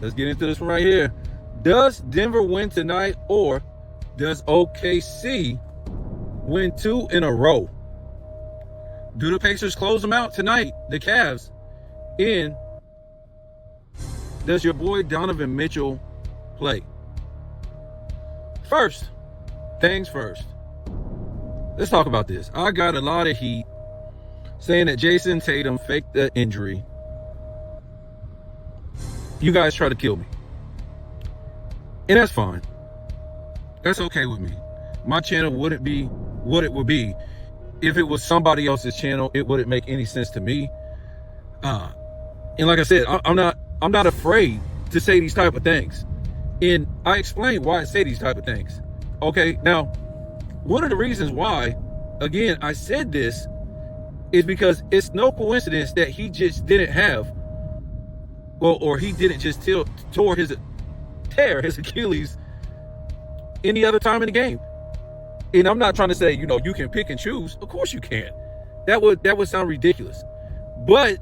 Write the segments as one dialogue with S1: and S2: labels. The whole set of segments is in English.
S1: Let's get into this one right here. Does Denver win tonight, or does OKC win 2 in a row? Do the Pacers close them out tonight, the Cavs? And does your boy Donovan Mitchell play? First things first, let's talk about this. I got a lot of heat saying that Jayson Tatum faked the injury. You guys try to kill me. And that's fine. That's okay with me. My channel wouldn't be what it would be if it was somebody else's channel. It wouldn't make any sense to me. And like I said, I'm not afraid to say these type of things. And I explain why I say these type of things. Okay, now, one of the reasons why, again, I said this is because it's no coincidence that he just didn't have, well, or he didn't just tear his Achilles any other time in the game. And I'm not trying to say, you can pick and choose. Of course you can. That would sound ridiculous. But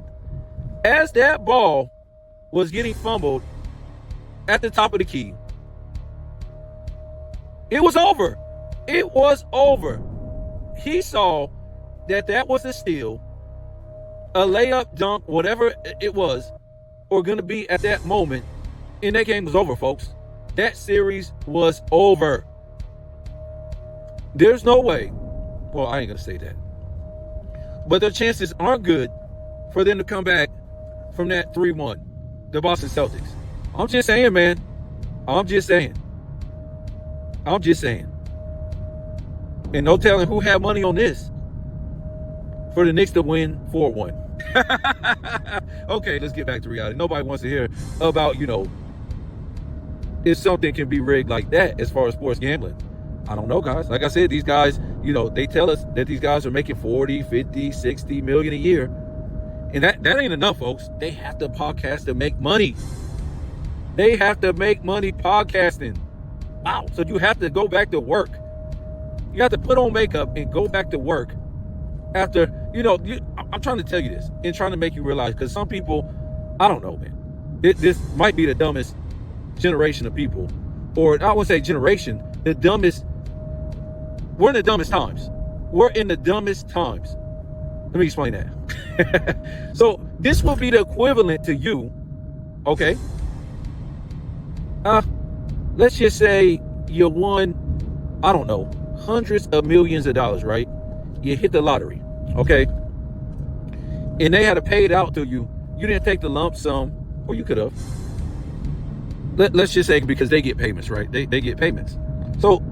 S1: as that ball was getting fumbled at the top of the key, it was over. It was over. He saw that was a steal, a layup, dunk, whatever it was, or going to be at that moment, and that game was over, folks. That series was over. There's no way. Well, I ain't going to say that. But the chances aren't good for them to come back from that 3-1, the Boston Celtics. I'm just saying, man. I'm just saying. And no telling who had money on this for the Knicks to win 4-1. Okay, let's get back to reality. Nobody wants to hear about, if something can be rigged like that as far as sports gambling. I don't know, guys. Like I said, these guys, they tell us that these guys are making 40, 50, 60 million a year. And that ain't enough, folks. They have to podcast to make money. They have to make money podcasting. Wow. So you have to go back to work. You have to put on makeup and go back to work after, I'm trying to tell you this and trying to make you realize, because some people, I don't know, man. This might be the dumbest generation of people, or I wouldn't say generation, the dumbest. We're in the dumbest times. We're in the dumbest times. Let me explain that. So this will be the equivalent to you, okay? Let's just say you won, I don't know, hundreds of millions of dollars, right? You hit the lottery, okay? And they had to pay it out to you. You didn't take the lump sum, or you could have. Let's just say because they get payments, right? They get payments. So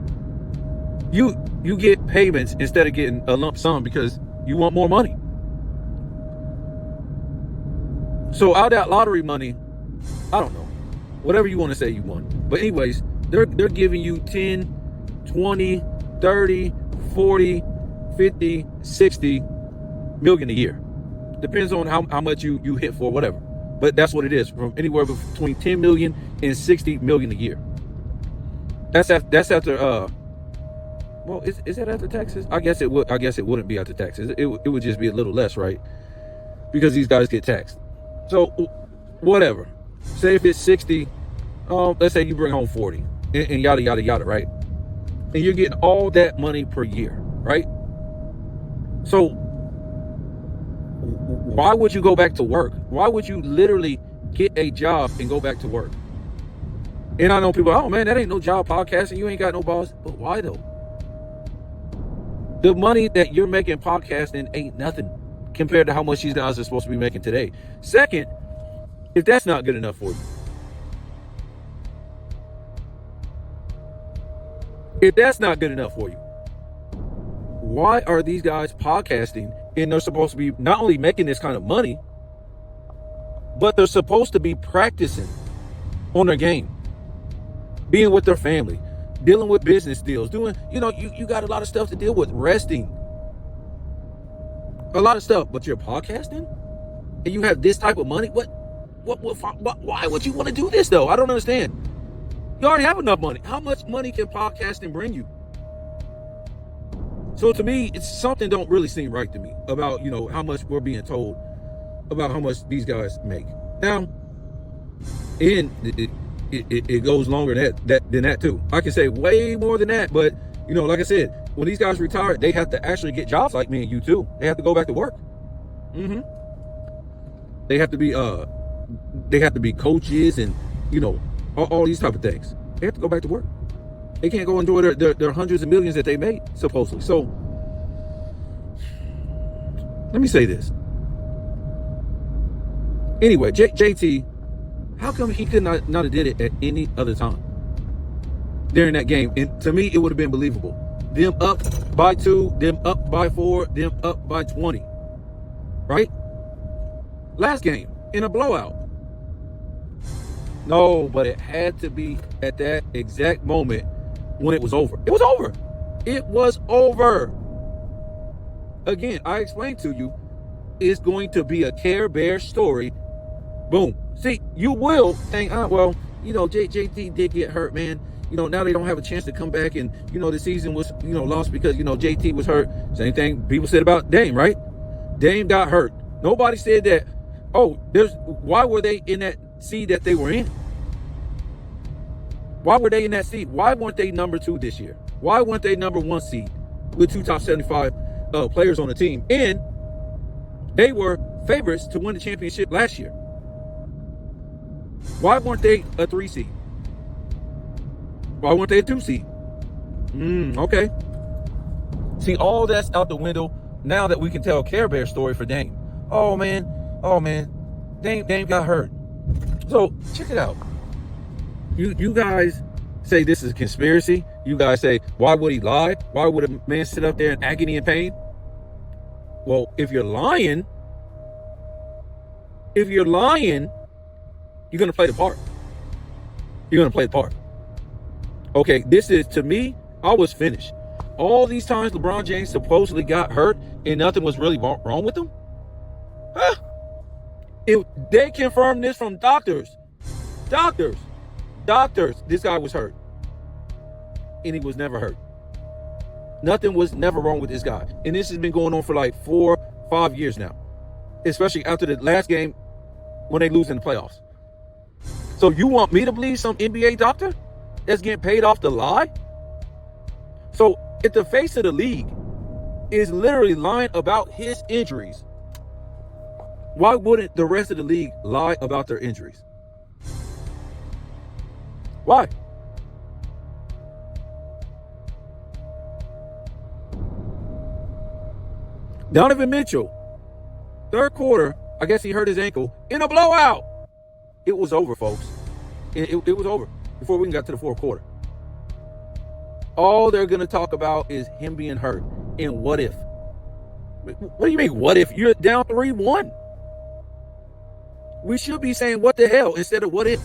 S1: you get payments instead of getting a lump sum because you want more money. So out of that lottery money, I don't know, whatever you want to say you won. But anyways, they're giving you 10, 20, 30, 40, 50, 60 million a year. Depends on how much you hit for, whatever. But that's what it is, from anywhere between 10 million and 60 million a year. That's after well, is that after taxes? I guess it wouldn't be after taxes. It would just be a little less, right? Because these guys get taxed. So whatever. Say if it's 60, let's say you bring home 40 and yada yada yada, right? And you're getting all that money per year, right? So why would you go back to work? Why would you literally get a job and go back to work? And I know people, oh man, that ain't no job podcasting. You ain't got no boss. But why though? The money that you're making podcasting ain't nothing compared to how much these guys are supposed to be making today. Second, if that's not good enough for you, why are these guys podcasting and they're supposed to be not only making this kind of money, but they're supposed to be practicing on their game, being with their family, dealing with business deals, doing, you got a lot of stuff to deal with, resting, a lot of stuff, but you're podcasting and you have this type of money. Why would you want to do this though? I don't understand. You already have enough money. How much money can podcasting bring you? So to me, it's something don't really seem right to me about, how much we're being told about how much these guys make. Now, And it goes longer than that too. I can say way more than that, but like I said, when these guys retire, they have to actually get jobs like me and you too. They have to go back to work. They have to be coaches and all these type of things. They have to go back to work. They can't go enjoy their hundreds of millions that they made supposedly. So let me say this. Anyway, JT, how come he could not have did it at any other time during that game? And to me, it would have been believable. Them up by 2, them up by 4, them up by 20. Right? Last game in a blowout. No, but it had to be at that exact moment when it was over. It was over. It was over. Again, I explained to you, it's going to be a Care Bear story. Boom. See, you will think, JT did get hurt, man. Now they don't have a chance to come back, and the season was lost because JT was hurt. Same thing people said about Dame, right? Dame got hurt. Nobody said that. Oh, why were they in that seed that they were in? Why were they in that seed? Why weren't they number 2 this year? Why weren't they number 1 seed with 2 top 75 players on the team? And they were favorites to win the championship last year. Why weren't they a 3 seed? Why weren't they a 2 seed? Okay. See, all that's out the window now that we can tell a Care Bear story for Dame. Oh man. Dame got hurt. So check it out. You guys say this is a conspiracy. You guys say, why would he lie? Why would a man sit up there in agony and pain? Well, if you're lying, you're going to play the part. You're going to play the part. Okay, this is, to me, I was finished. All these times LeBron James supposedly got hurt and nothing was really wrong with him? Huh? They confirmed this from doctors. This guy was hurt. And he was never hurt. Nothing was never wrong with this guy. And this has been going on for like 4-5 years now. Especially after the last game when they lose in the playoffs. So you want me to believe some NBA doctor that's getting paid off to lie? So if the face of the league is literally lying about his injuries, why wouldn't the rest of the league lie about their injuries? Why? Donovan Mitchell, third quarter, I guess he hurt his ankle in a blowout. It was over, folks. It was over before we even got to the fourth quarter. All they're going to talk about is him being hurt. And what if? What do you mean, what if? You're down 3-1. We should be saying what the hell instead of what if.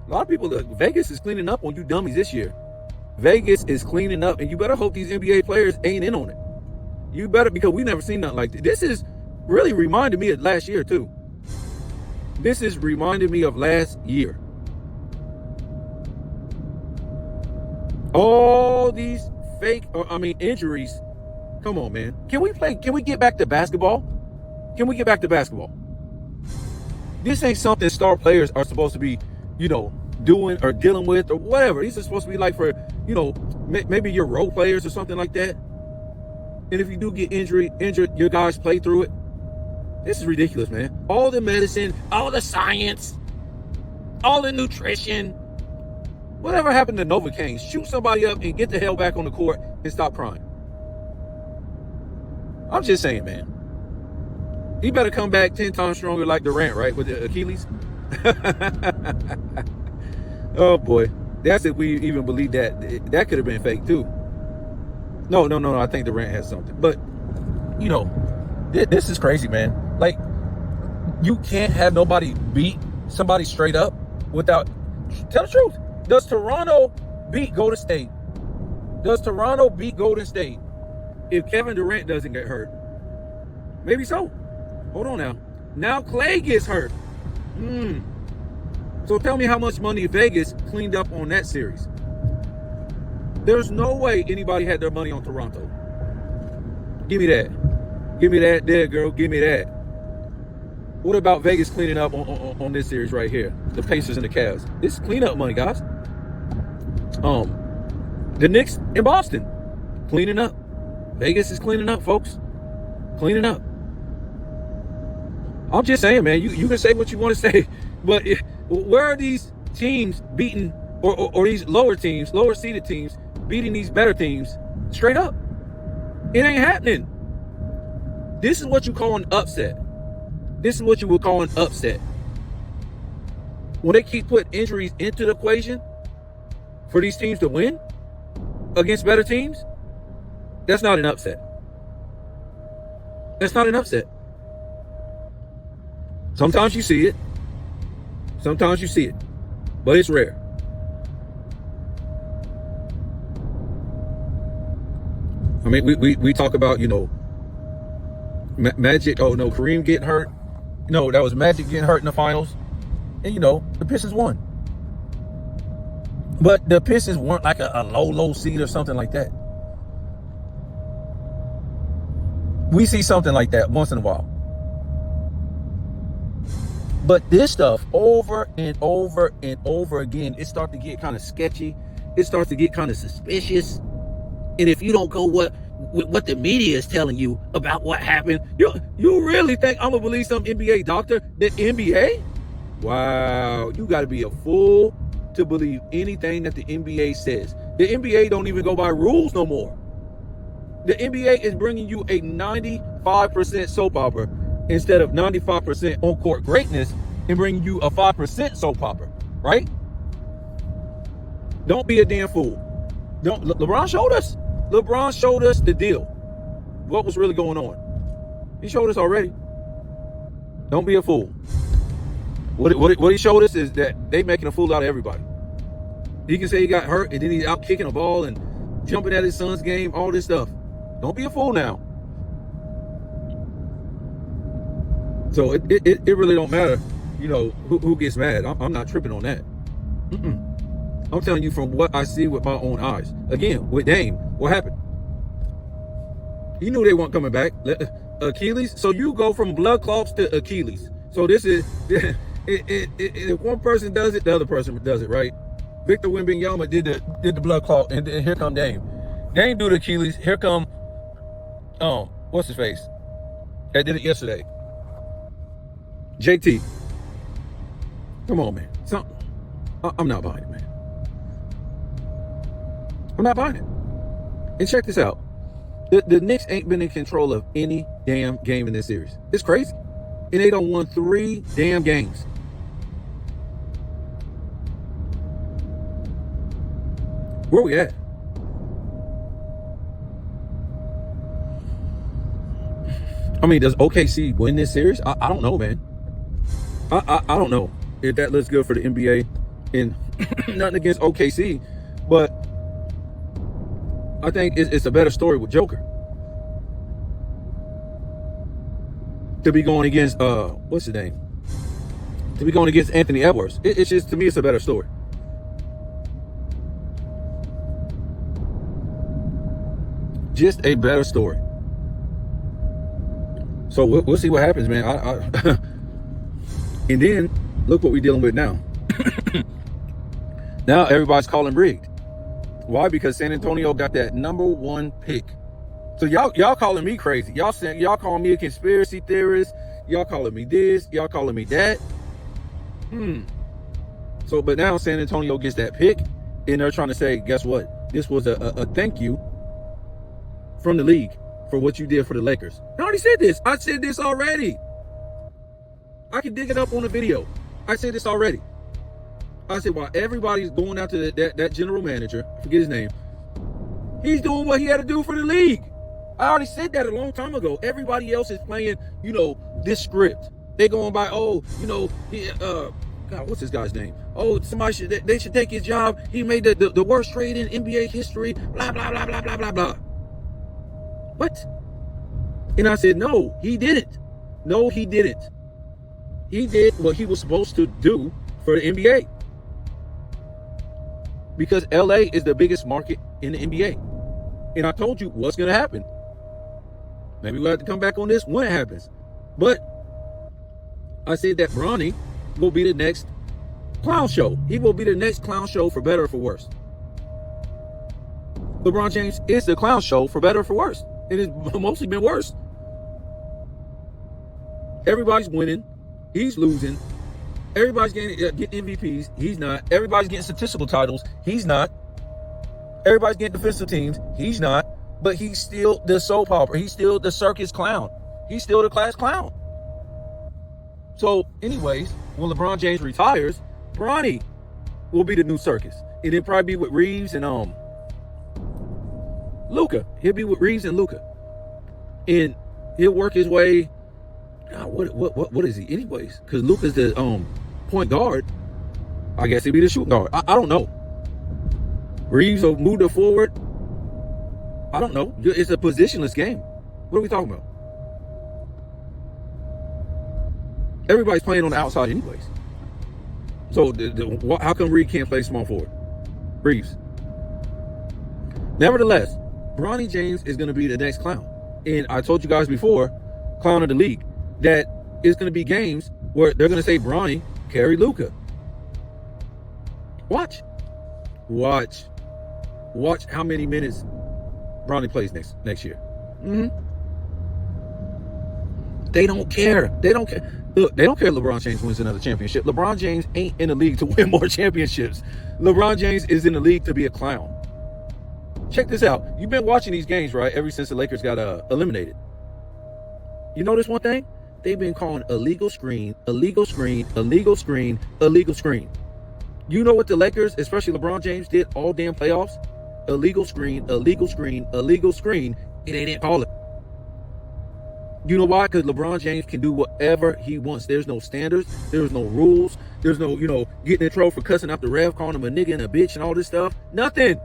S1: A lot of people, Vegas is cleaning up on you dummies this year. Vegas is cleaning up, and you better hope these NBA players ain't in on it. You better, because we've never seen nothing like this. This is really reminded me of last year, too. This is reminding me of last year. All these injuries. Come on, man. Can we get back to basketball? Can we get back to basketball? This ain't something star players are supposed to be, doing or dealing with or whatever. These are supposed to be like for, maybe your role players or something like that. And if you do get injured, your guys play through it. This is ridiculous, man. All the medicine, all the science, all the nutrition. Whatever happened to Novocaine? Shoot somebody up and get the hell back on the court and stop crying. I'm just saying, man. He better come back 10 times stronger like Durant, right? With the Achilles. Oh, boy. That's if we even believe that. That could have been fake, too. No. I think Durant has something. But, this is crazy, man. Like, you can't have nobody beat somebody straight up without... Tell the truth. Does Toronto beat Golden State? Does Toronto beat Golden State if Kevin Durant doesn't get hurt? Maybe so. Hold on now. Now Clay gets hurt. So tell me how much money Vegas cleaned up on that series. There's no way anybody had their money on Toronto. Give me that. Give me that there, girl. Give me that. What about Vegas cleaning up on this series right here? The Pacers and the Cavs. This is cleanup money, guys. The Knicks in Boston, cleaning up. Vegas is cleaning up, folks. Cleaning up. I'm just saying, man, you can say what you want to say, but where are these teams beating, or these lower teams, lower seeded teams, beating these better teams straight up? It ain't happening. This is what you call an upset. This is what you would call an upset. When they keep putting injuries into the equation for these teams to win against better teams, that's not an upset. That's not an upset. Sometimes you see it. Sometimes you see it. But it's rare. I mean, we talk about, Magic. Oh, no, Kareem getting hurt. No, that was Magic getting hurt in the finals. And, the Pistons won. But the Pistons weren't like a low seed or something like that. We see something like that once in a while. But this stuff over and over and over again, it starts to get kind of sketchy. It starts to get kind of suspicious. And if you don't go what the media is telling you about what happened, you really think I'm gonna believe some NBA doctor? The NBA? Wow, you got to be a fool to believe anything that the NBA says. The NBA don't even go by rules no more. The NBA is bringing you a 95% soap opera instead of 95% on-court greatness, and bringing you a 5% soap opera, right? Don't be a damn fool. LeBron showed us. LeBron showed us the deal. What was really going on? He showed us already. Don't be a fool. What he showed us is that they making a fool out of everybody. He can say he got hurt, and then he's out kicking a ball and jumping at his son's game, all this stuff. Don't be a fool now. So it really don't matter, who gets mad. I'm not tripping on that. I'm telling you from what I see with my own eyes. Again, with Dame, what happened? You knew they weren't coming back. Achilles. So you go from blood clots to Achilles. So this is, if one person does it, the other person does it, right? Victor Wembanyama did the blood clot, and here come Dame. Dame do the Achilles. Here come, what's his face? I did it yesterday. JT. Come on, man. I'm not buying it, man. I'm not buying it. And check this out. The Knicks ain't been in control of any damn game in this series. It's crazy. And they done won 3 damn games. Where we at? I mean, does OKC win this series? I don't know, man. I don't know if that looks good for the NBA. And nothing against OKC, but I think it's a better story with Joker. To be going against, what's his name? To be going against Anthony Edwards. It's just, to me, it's a better story. Just a better story. So we'll see what happens, man. And then, look what we're dealing with now. Now everybody's calling rigged. Why? Because San Antonio got that #1 pick. So y'all calling me crazy. Y'all calling me a conspiracy theorist. Y'all calling me this. Y'all calling me that. So, but now San Antonio gets that pick, and they're trying to say, guess what? This was a thank you from the league for what you did for the Lakers. I already said this. I said this already. I can dig it up on a video. I said this already. I said, while everybody's going out to that general manager, I forget his name, he's doing what he had to do for the league. I already said that a long time ago. Everybody else is playing, this script. They going by, God, what's this guy's name? Oh, they should take his job. He made the worst trade in NBA history. Blah, blah, blah, blah, blah, blah, blah. What? And I said, no, he didn't. No, he didn't. He did what he was supposed to do for the NBA. Because LA is the biggest market in the NBA. And I told you what's going to happen. Maybe we'll have to come back on this when it happens. But I said that Bronny will be the next clown show. He will be the next clown show for better or for worse. LeBron James is the clown show for better or for worse. It has mostly been worse. Everybody's winning. He's losing. Everybody's getting MVPs. He's not. Everybody's getting statistical titles. He's not. Everybody's getting defensive teams. He's not. But he's still the soap opera. He's still the circus clown. He's still the class clown. So, anyways, when LeBron James retires, Bronny will be the new circus. And it'll probably be with Reeves and Luka. He'll be with Reeves and Luka. And he'll work his way. What is he anyways? Because Luka's the point guard. I guess he'll be the shooting guard. I don't know. Reeves will move the forward. I don't know. It's a positionless game. What are we talking about? Everybody's playing on the outside anyways. So how come Reeves can't play small forward? Reeves. Nevertheless, Bronny James is going to be the next clown. And I told you guys before, clown of the league, that it's going to be games where they're going to say Bronny carry Luka. Watch how many minutes Bronny plays next year. They don't care. Look, they don't care if LeBron James wins another championship. LeBron James ain't in the league to win more championships. LeBron James is in the league to be a clown. Check this out. You've been watching these games, right, ever since the Lakers got eliminated. You notice one thing? They've been calling illegal screen, illegal screen, illegal screen, illegal screen. You know what the Lakers, especially LeBron James, did all damn playoffs? Illegal screen, illegal screen, illegal screen, and they didn't call it. You know why? Because LeBron James can do whatever he wants. There's no standards. There's no rules. There's no, getting in trouble for cussing out the ref, calling him a nigga and a bitch and all this stuff. Nothing.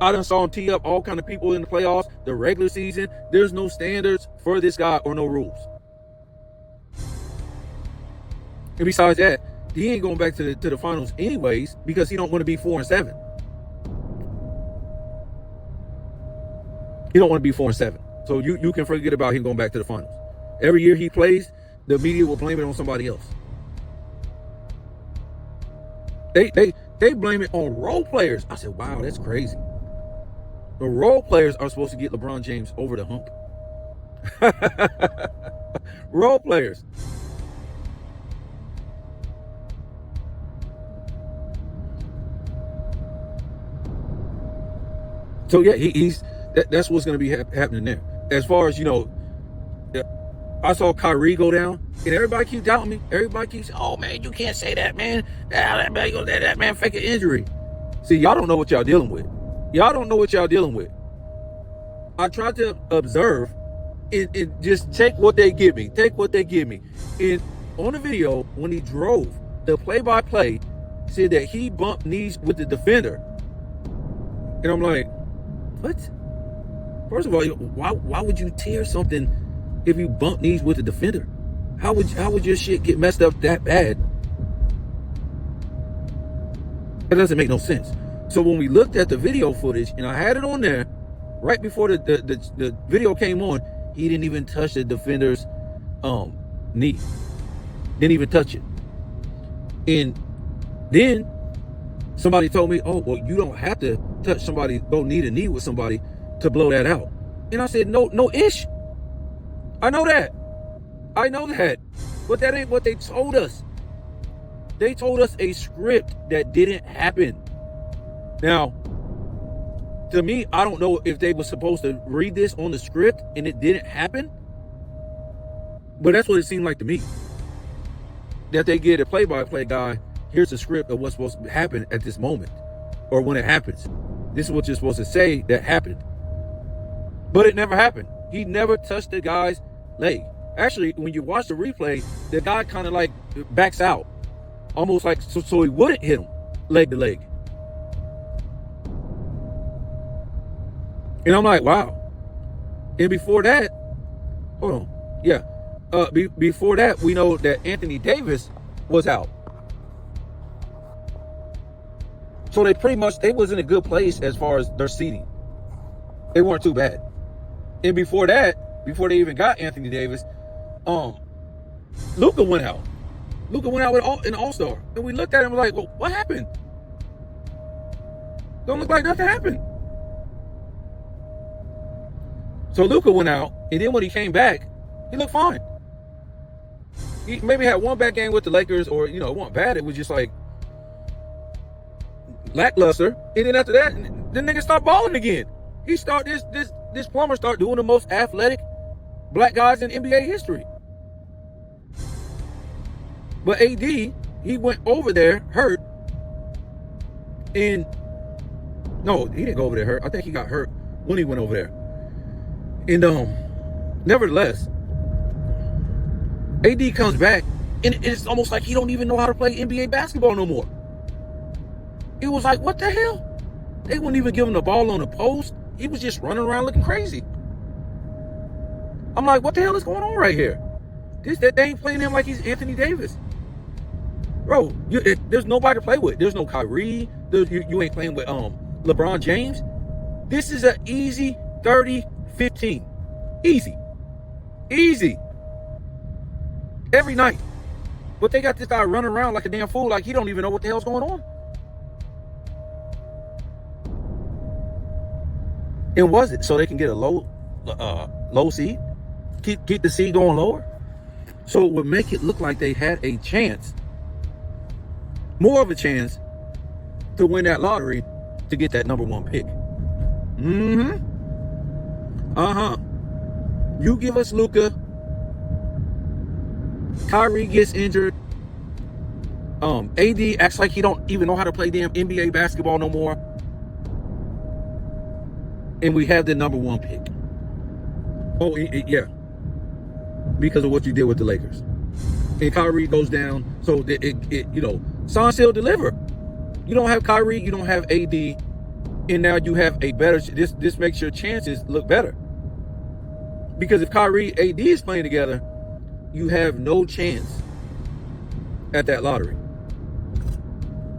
S1: I done saw him tee up all kind of people in the playoffs, the regular season. There's no standards for this guy or no rules. And besides that, he ain't going back to the finals anyways because he don't want to be 4-7. He don't want to be 4-7. So you can forget about him going back to the finals. Every year he plays, the media will blame it on somebody else. They blame it on role players. I said, wow, that's crazy. The role players are supposed to get LeBron James over the hump. Role players. So yeah, that's what's going to be happening there. As far as, I saw Kyrie go down, and everybody keeps doubting me. Everybody keeps saying, oh, man, you can't say that, man. That man fake an injury. See, y'all don't know what y'all dealing with. Y'all don't know what y'all dealing with. I tried to observe and just take what they give me. Take what they give me. And on the video, when he drove, the play-by-play said that he bumped knees with the defender. And I'm like, what? First of all, why would you tear something if you bump knees with the defender? How would your shit get messed up that bad? That doesn't make no sense. So when we looked at the video footage, and I had it on there, right before the video came on, he didn't even touch the defender's knee. Didn't even touch it. And then somebody told me, oh, well, you don't have to touch somebody, go knee to knee with somebody to blow that out. And I said, no ish. I know that. But that ain't what they told us. They told us a script that didn't happen. Now, to me, I don't know if they were supposed to read this on the script and it didn't happen. But that's what it seemed like to me. That they get a play-by-play guy, here's the script of what's supposed to happen at this moment. Or when it happens. This is what you're supposed to say that happened. But it never happened. He never touched the guy's leg. Actually, when you watch the replay, the guy kind of like backs out. Almost like so he wouldn't hit him leg to leg. And I'm like, wow. And before that, hold on. Yeah. Before that, we know that Anthony Davis was out. So they was in a good place as far as their seating. They weren't too bad. And before that, before they even got Anthony Davis, Luka went out. Luka went out with an all-star. And we looked at him like, well, what happened? Don't look like nothing happened. So Luka went out, and then when he came back, he looked fine. He maybe had one bad game with the Lakers, or, it wasn't bad. It was just like lackluster. And then after that, the nigga start balling again. He this plumber start doing the most athletic black guys in NBA history. But AD, he went over there hurt. And no, he didn't go over there hurt. I think he got hurt when he went over there. And nevertheless, AD comes back, and it's almost like he don't even know how to play NBA basketball no more. It was like, what the hell? They wouldn't even give him the ball on the post. He was just running around looking crazy. I'm like, what the hell is going on right here? They ain't playing him like he's Anthony Davis. Bro, there's nobody to play with. There's no Kyrie. You ain't playing with LeBron James. This is an easy 30-15. Easy. Every night. But they got this guy running around like a damn fool, like he don't even know what the hell's going on. And was it so they can get a low seed? Keep the seed going lower? So it would make it look like they had a chance, more of a chance, to win that lottery to get that number one pick. You give us Luka. Kyrie gets injured. AD acts like he don't even know how to play damn NBA basketball no more. And we have the number one pick. Oh, yeah. Because of what you did with the Lakers. And Kyrie goes down. So, sign, seal, deliver. You don't have Kyrie. You don't have AD. And now you have a better... This makes your chances look better. Because if Kyrie, AD is playing together, you have no chance at that lottery.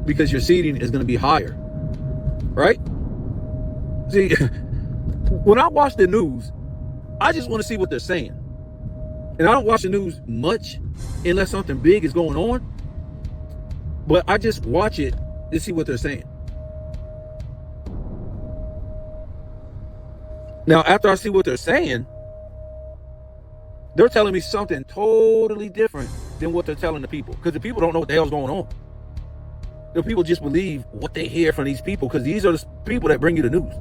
S1: Because your seeding is going to be higher. Right? See, when I watch the news, I just want to see what they're saying. And I don't watch the news much unless something big is going on. But I just watch it to see what they're saying. Now, after I see what they're saying, they're telling me something totally different than what they're telling the people. Because the people don't know what the hell's going on. The people just believe what they hear from these people, because these are the people that bring you the news.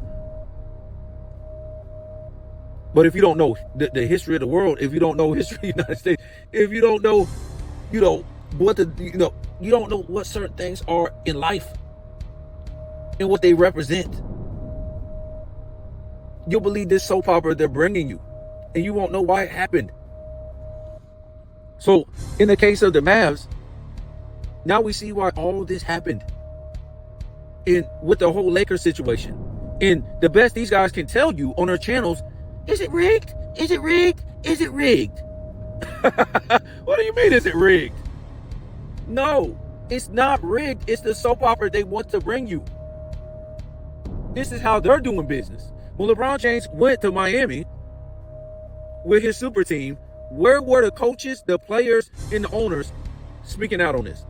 S1: But if you don't know the history of the world, if you don't know history of the United States, if you don't know, you don't know what certain things are in life and what they represent, you'll believe this soap opera they're bringing you, and you won't know why it happened. So, in the case of the Mavs, now we see why all this happened. And with the whole Lakers situation, and the best these guys can tell you on their channels, is it rigged? Is it rigged? Is it rigged? What do you mean, is it rigged? No, it's not rigged. It's the soap opera they want to bring you. This is how they're doing business. When LeBron James went to Miami with his super team, where were the coaches, the players, and the owners speaking out on this?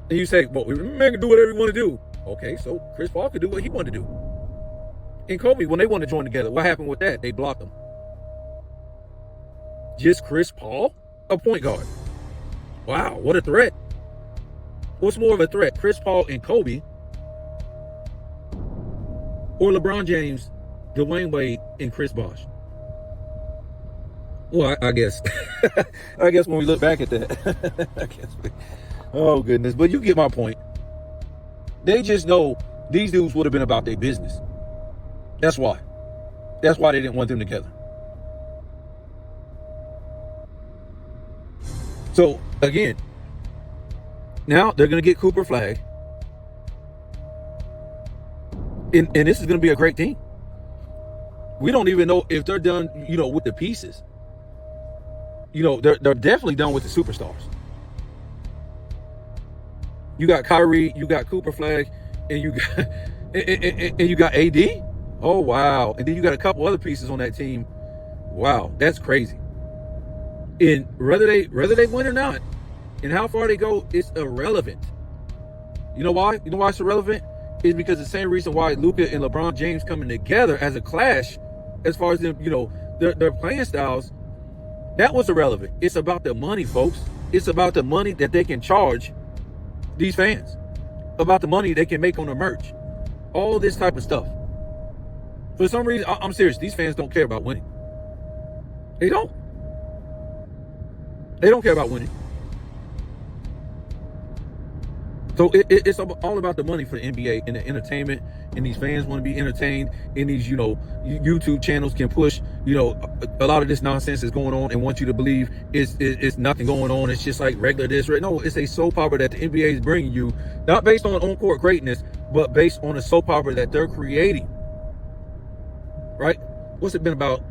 S1: And you say, well, man can do whatever he want to do. Okay, so Chris Paul could do what he wanted to do. And Kobe, when they wanted to join together, what happened with that? They blocked them. Just Chris Paul? A point guard. Wow, what a threat. What's more of a threat, Chris Paul and Kobe, or LeBron James, Dwayne Wade, and Chris Bosh? Well, I guess. I guess when we look back at that, oh goodness. But you get my point. They just know these dudes would have been about their business. That's why. That's why they didn't want them together. So, again, now they're going to get Cooper Flag. And this is going to be a great team. We don't even know if they're done, with the pieces. They're definitely done with the superstars. You got Kyrie, you got Cooper Flag, and you got AD. Oh wow! And then you got a couple other pieces on that team. Wow, that's crazy. And whether they win or not, and how far they go, it's irrelevant. You know why? You know why it's irrelevant? It's because the same reason why Luka and LeBron James coming together as a clash, as far as them, their playing styles, that was irrelevant. It's about the money, folks. It's about the money that they can charge these fans, about the money they can make on the merch, all this type of stuff. For some reason, I'm serious. These fans don't care about winning. They don't. They don't care about winning. So it's all about the money for the NBA and the entertainment, and these fans want to be entertained, and these, YouTube channels can push, a lot of this nonsense is going on and want you to believe it's nothing going on. It's just like regular this, right? No, it's a soap opera that the NBA is bringing you, not based on on-court greatness, but based on a soap opera that they're creating, right? What's it been about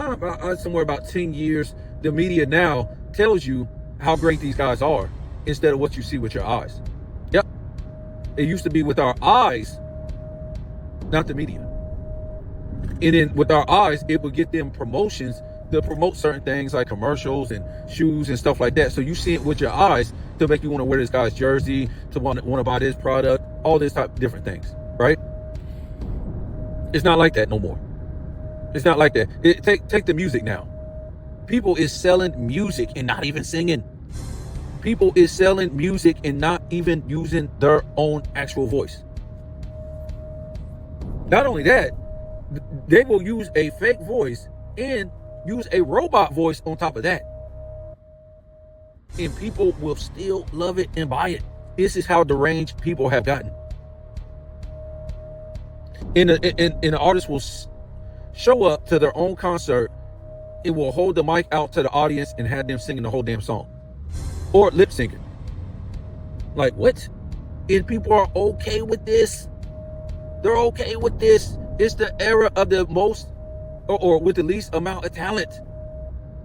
S1: somewhere about 10 years, the media now tells you how great these guys are instead of what you see with your eyes. Yep. It used to be with our eyes, not the media. And then with our eyes, it would get them promotions to promote certain things like commercials and shoes and stuff like that. So you see it with your eyes to make you want to wear this guy's jersey, to want to buy this product, all this type of different things, right? It's not like that no more. It's not like that. Take the music now. People is selling music and not even singing. People is selling music and not even using their own actual voice. Not only that, they will use a fake voice and use a robot voice on top of that. And people will still love it and buy it. This is how deranged people have gotten. And the artist will show up to their own concert. It will hold the mic out to the audience and have them singing the whole damn song. Or lip syncing. Like, what? And people are okay with this. They're okay with this. It's the era of the most, or with the least amount of talent.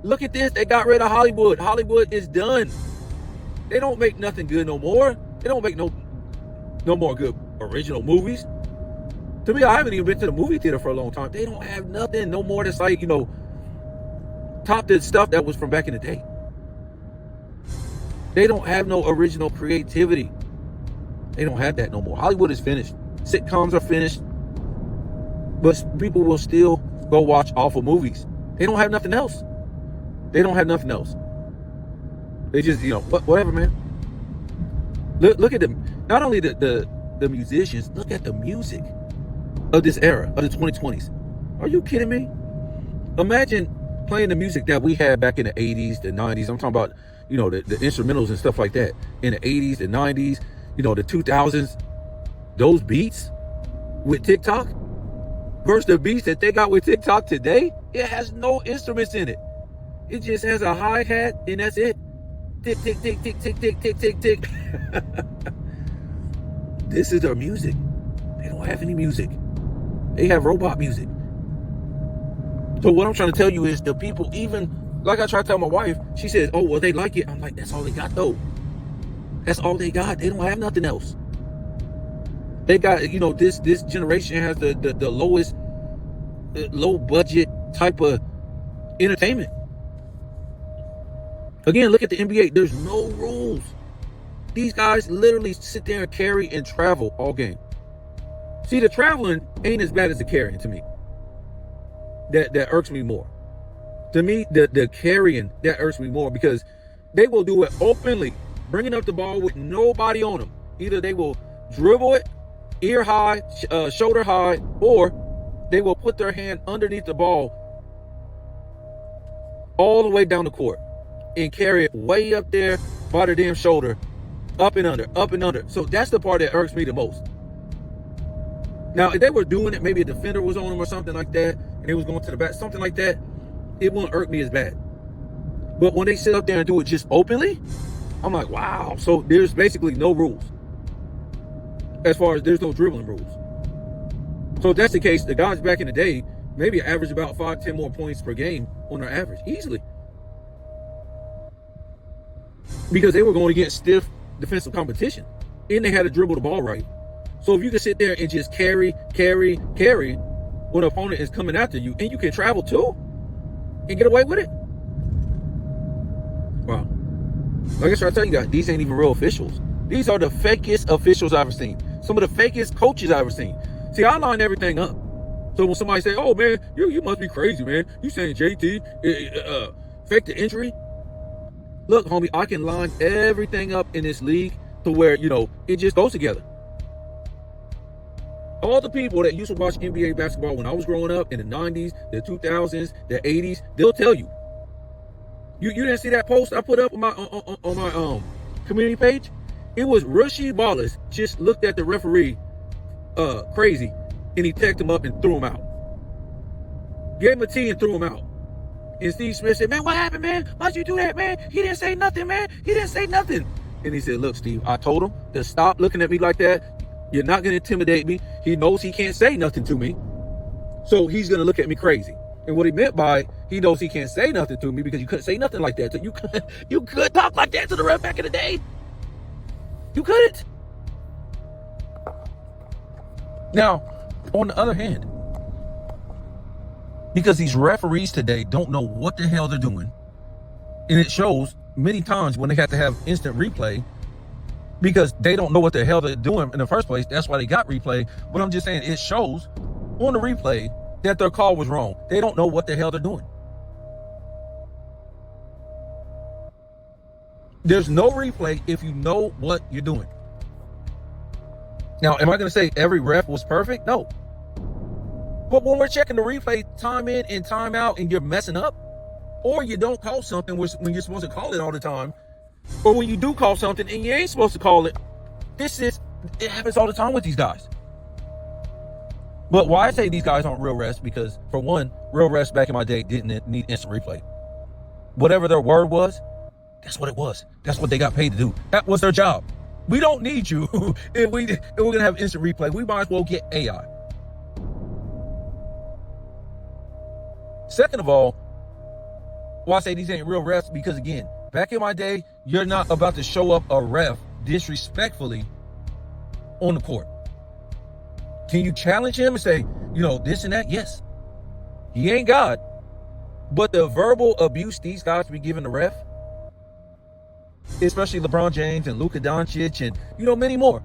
S1: Look at this. They got rid of Hollywood. Hollywood is done. They don't make nothing good no more. They don't make no more good original movies. To me, I haven't even been to the movie theater for a long time. They don't have nothing no more that's like, top the stuff that was from back in the day. They don't have no original creativity. They don't have that no more. Hollywood is finished. Sitcoms are finished. But people will still go watch awful movies. They don't have nothing else. They don't have nothing else. They just, whatever, man. Look at them. Not only the musicians, look at the music of this era, of the 2020s. Are you kidding me? Imagine playing the music that we had back in the 80s, the 90s. I'm talking about, the instrumentals and stuff like that. In the 80s, the 90s, the 2000s. Those beats with TikTok versus the beats that they got with TikTok today, it has no instruments in it. It just has a hi-hat and that's it. Tick, tick, tick, tick, tick, tick, tick, tick, tick. This is their music. They don't have any music. They have robot music. So what I'm trying to tell you is the people, even like I try to tell my wife, she says, oh, well, they like it. I'm like, that's all they got though. That's all they got. They don't have nothing else. They got, this generation has the lowest, low budget type of entertainment. Again, look at the NBA. There's no rules. These guys literally sit there and carry and travel all game. See, the traveling ain't as bad as the carrying to me. That irks me more. To me, the carrying, that irks me more because they will do it openly, bringing up the ball with nobody on them. Either they will dribble it, ear high, shoulder high, or they will put their hand underneath the ball all the way down the court and carry it way up there by their damn shoulder, up and under, up and under. So that's the part that irks me the most. Now, if they were doing it, maybe a defender was on them or something like that, and they was going to the back, something like that, it wouldn't irk me as bad. But when they sit up there and do it just openly, I'm like, wow. So there's basically no rules. As far as there's no dribbling rules. So if that's the case, the guys back in the day maybe average about 5-10 more points per game on their average, easily. Because they were going against stiff defensive competition, and they had to dribble the ball right. So if you can sit there and just carry when an opponent is coming after you, and you can travel too and get away with it, Like I try to tell you guys, these ain't even real officials. These are the fakest officials I've ever seen. Some of the fakest coaches I've ever seen. See, I line everything up. So when somebody say, "Oh man, you must be crazy, man. You saying JT fake the injury?" Look, homie, I can line everything up in this league to where, it just goes together. All the people that used to watch NBA basketball when I was growing up in the 90s, the 2000s, the 80s, they'll tell you. You didn't see that post I put up on my community page? It was Rasheed Wallace just looked at the referee crazy, and he tagged him up and threw him out. Gave him a T and threw him out. And Steve Smith said, "Man, what happened, man? Why'd you do that, man? He didn't say nothing, man. He didn't say nothing." And he said, "Look, Steve, I told him to stop looking at me like that. You're not going to intimidate me. He knows he can't say nothing to me. So he's going to look at me crazy." And what he meant by he knows he can't say nothing to me because you couldn't say nothing like that. So you could talk like that to the ref back in the day. You couldn't. Now, on the other hand, because these referees today don't know what the hell they're doing, and it shows many times when they have to have instant replay because they don't know what the hell they're doing in the first place. That's why they got replay. But I'm just saying, it shows on the replay that their call was wrong. They don't know what the hell they're doing. There's no replay if you know what you're doing. Now, am I going to say every ref was perfect? No. But when we're checking the replay time in and time out and you're messing up, or you don't call something when you're supposed to call it all the time, or when you do call something and you ain't supposed to call it, it happens all the time with these guys. But why I say these guys aren't real refs, because for one, real refs back in my day didn't need instant replay. Whatever their word was, that's what it was. That's what they got paid to do. That was their job. We don't need you. If we're going to have instant replay, we might as well get AI. Second of all, why I say these ain't real refs, because again, back in my day, you're not about to show up a ref disrespectfully on the court. Can you challenge him and say, this and that? Yes. He ain't God. But the verbal abuse these guys be giving the ref, especially LeBron James and Luka Doncic and, many more.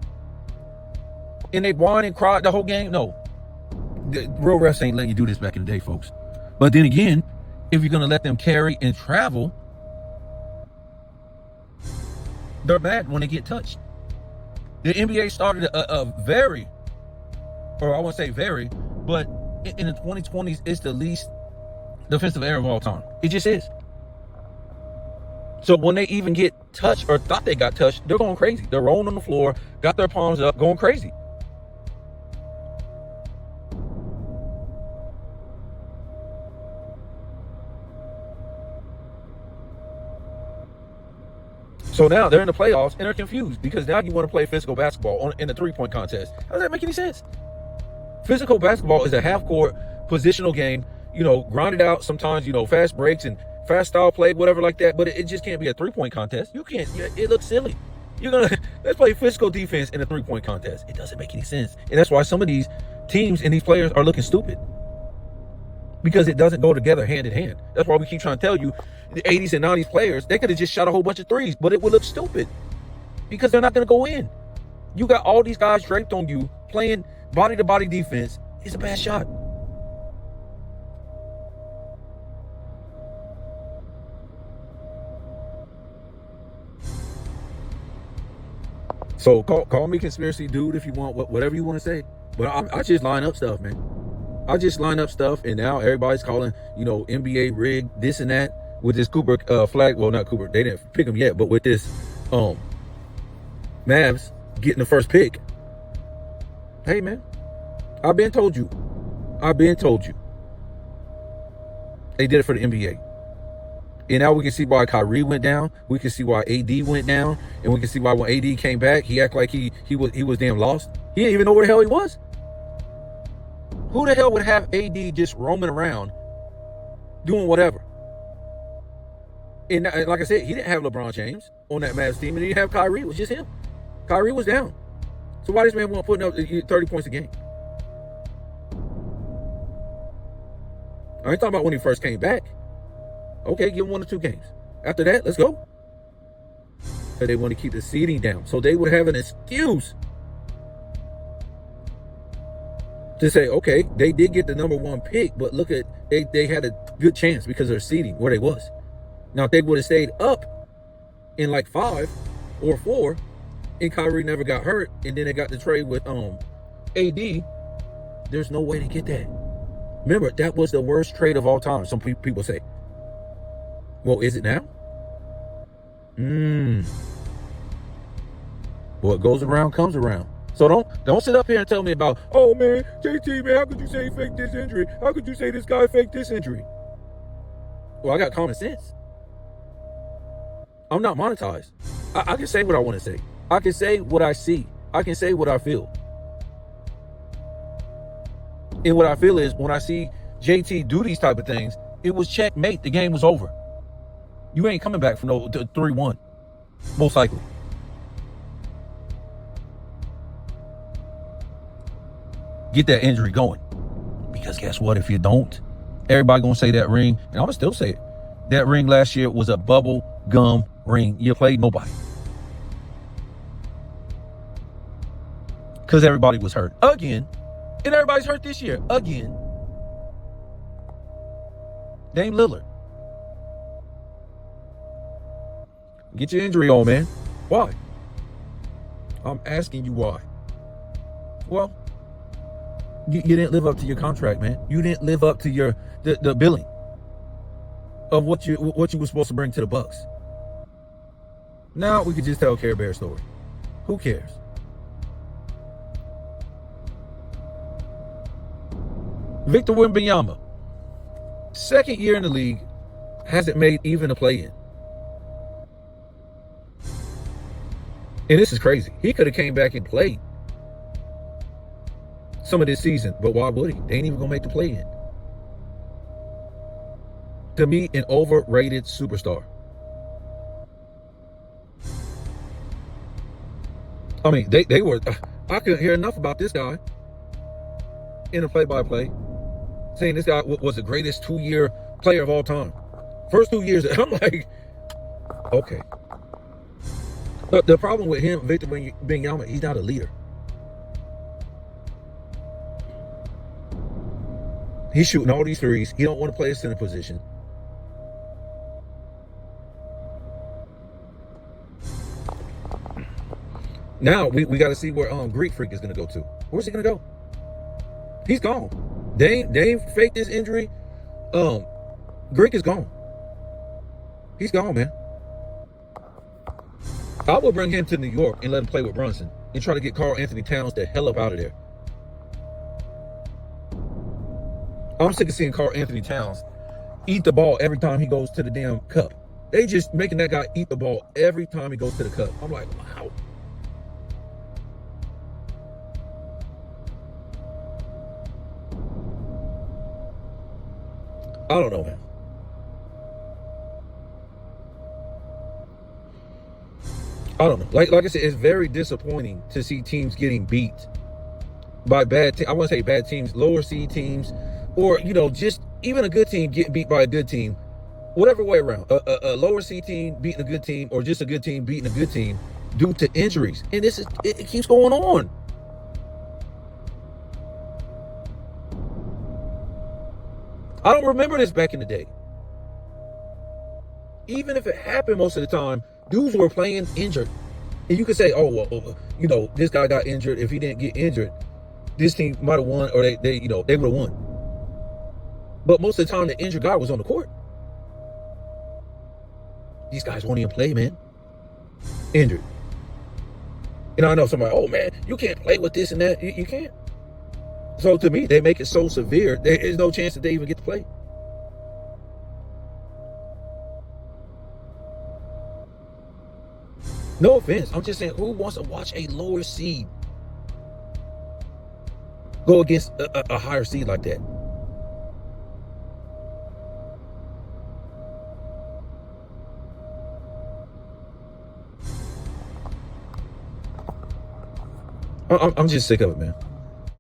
S1: And they whine and cry the whole game. No. The real refs ain't letting you do this back in the day, folks. But then again, if you're going to let them carry and travel, they're bad when they get touched. The NBA started a very, or I won't say very, but in the 2020s, it's the least defensive error of all time. It just is. So when they even get touched or thought they got touched, they're going crazy. They're rolling on the floor, got their palms up, going crazy. So now they're in the playoffs and they're confused because now you want to play physical basketball in the three-point contest. How does that make any sense? Physical basketball is a half-court positional game, grinded out sometimes, fast breaks and fast style play, whatever like that. But it just can't be a three-point contest. You can't. It looks silly. Let's play physical defense in a three-point contest. It doesn't make any sense. And that's why some of these teams and these players are looking stupid. Because it doesn't go together hand in hand. That's why we keep trying to tell you, the 80s and 90s players, they could have just shot a whole bunch of threes, but it would look stupid because they're not going to go in. You got all these guys draped on you playing body-to-body defense. It's a bad shot. So call me conspiracy dude if you want, whatever you want to say. But I just line up stuff, man. I just line up stuff, and now everybody's calling, NBA rig, this and that, with this Cooper flag. Well, not Cooper. They didn't pick him yet, but with this Mavs getting the first pick. Hey, man, I've been told you. They did it for the NBA. And now we can see why Kyrie went down. We can see why AD went down. And we can see why when AD came back, he acted like he was damn lost. He didn't even know where the hell he was. Who the hell would have AD just roaming around doing whatever? And like I said, he didn't have LeBron James on that Mavs team, and he didn't have Kyrie. It was just him. Kyrie was down. So why this man wasn't putting up 30 points a game? I ain't talking about when he first came back. Okay, give him 1 or 2 games. After that, let's go. because they want to keep the seeding down. So they would have an excuse to say, okay, they did get the number 1 pick, but look at, they had a good chance because of their seeding where they was. Now, if they would have stayed up in like 5 or 4, and Kyrie never got hurt, and then they got the trade with AD, there's no way to get that. Remember, that was the worst trade of all time, some people say. Well, is it now? What goes around comes around. So don't sit up here and tell me about, oh man, JT, man, how could you say he faked this injury? How could you say this guy faked this injury? Well, I got common sense. I'm not monetized. I can say what I want to say. I can say what I see. I can say what I feel. And what I feel is when I see JT do these type of things, it was checkmate. The game was over. You ain't coming back from no 3-1, most likely. Get that injury going. Because guess what? If you don't, everybody gonna say that ring, and I'm gonna still say it. That ring last year was a bubble gum ring. You played nobody. Because everybody was hurt again. And everybody's hurt this year again. Dame Lillard. Get your injury on, man. Why? I'm asking you why. Well, you didn't live up to your contract, man. You didn't live up to the billing of what you were supposed to bring to the Bucks. Now we could just tell Care Bear story. Who cares? Victor Wembanyama, second year in the league, hasn't made even a play-in. And this is crazy. He could have came back and played some of this season, but why would he? They ain't even gonna make the play-in. To me, an overrated superstar. I mean, they were. I couldn't hear enough about this guy in a play-by-play, saying this guy was the greatest 2-year player of all time. First 2 years, I'm like, okay. But the problem with him, Victor Wembanyama, he's not a leader. He's shooting all these threes. He don't want to play a center position. Now we got to see where Greek Freak is going to go to. Where's he going to go? He's gone. Dame faked his injury. Greek is gone. He's gone, man. I would bring him to New York and let him play with Brunson and try to get Karl Anthony Towns the hell up out of there. I'm sick of seeing Karl Anthony Towns eat the ball every time he goes to the damn cup. They just making that guy eat the ball every time he goes to the cup. I'm like, wow. I don't know, man. I don't know. Like I said, it's very disappointing to see teams getting beat by bad teams. I want to say bad teams, lower seed teams, or, just even a good team getting beat by a good team. Whatever way around. A lower seed team beating a good team, or just a good team beating a good team due to injuries. And it keeps going on. I don't remember this back in the day. Even if it happened most of the time, dudes were playing injured. And you could say, oh, well, this guy got injured. If he didn't get injured, this team might have won, or they would have won. But most of the time, the injured guy was on the court. These guys won't even play, man. Injured. I know somebody, oh, man, you can't play with this and that. You can't. So to me, they make it so severe, there is no chance that they even get to play. No offense. I'm just saying, who wants to watch a lower seed go against a higher seed like that? I'm just sick of it, man.